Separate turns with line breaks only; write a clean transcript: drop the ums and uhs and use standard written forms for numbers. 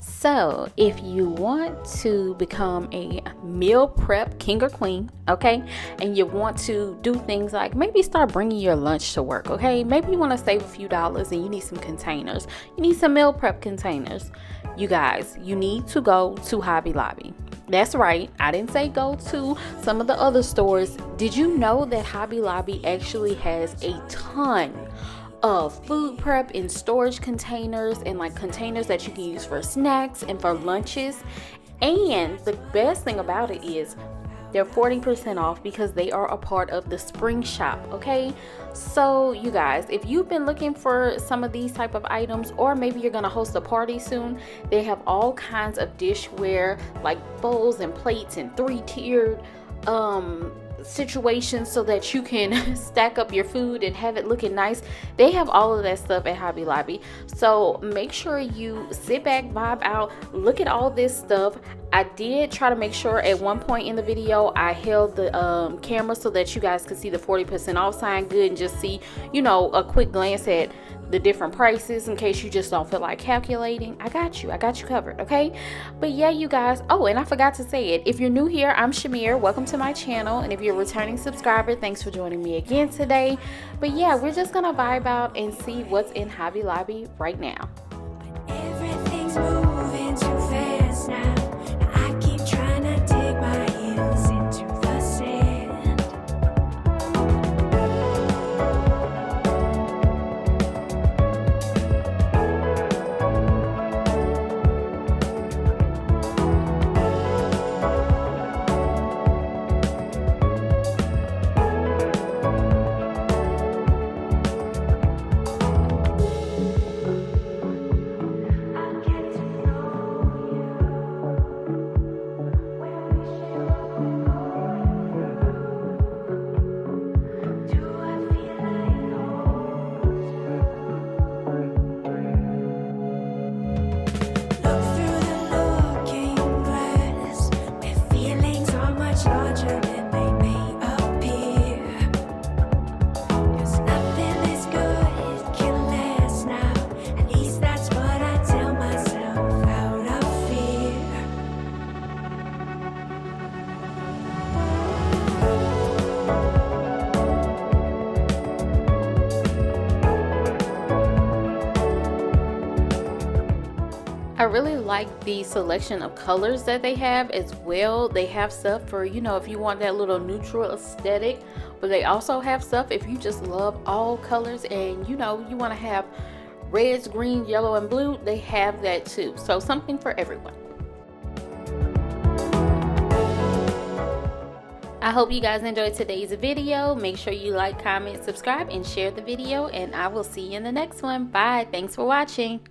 So if you want to become a meal prep king or queen, okay, and you want to do things like maybe start bringing your lunch to work, okay, maybe you want to save a few dollars and you need some containers, you need some meal prep containers. You guys, you need to go to Hobby Lobby. That's right, I didn't say go to some of the other stores. Did you know that Hobby Lobby actually has a ton of food prep and storage containers, and like containers that you can use for snacks and for lunches? And the best thing about it is they're 40% off because they are a part of the spring shop, okay? So you guys, if you've been looking for some of these type of items, or maybe you're gonna host a party soon, they have all kinds of dishware like bowls and plates and 3-tiered situations so that you can stack up your food and have it looking nice. They have all of that stuff at Hobby Lobby. So make sure you sit back, vibe out, look at all this stuff. I did try to make sure at one point in the video I held the camera so that you guys could see the 40% off sign good and just see, you know, a quick glance at the different prices in case you just don't feel like calculating. I got you covered, okay? But yeah, you guys, oh, and I forgot to say it, if you're new here, I'm Shamir, welcome to my channel, and if you're a returning subscriber, thanks for joining me again today. But yeah, we're just gonna vibe out and see what's in Hobby Lobby right now.
Everything's moving too fast now. I keep trying to dig my heels into the sand.
I really like the selection of colors that they have as well. They have stuff for, you know, if you want that little neutral aesthetic, but they also have stuff if you just love all colors and, you know, you want to have reds, green, yellow, and blue. They have that too. So something for everyone. I hope you guys enjoyed today's video. Make sure you like, comment, subscribe, and share the video, and I will see you in the next one. Bye. Thanks for watching.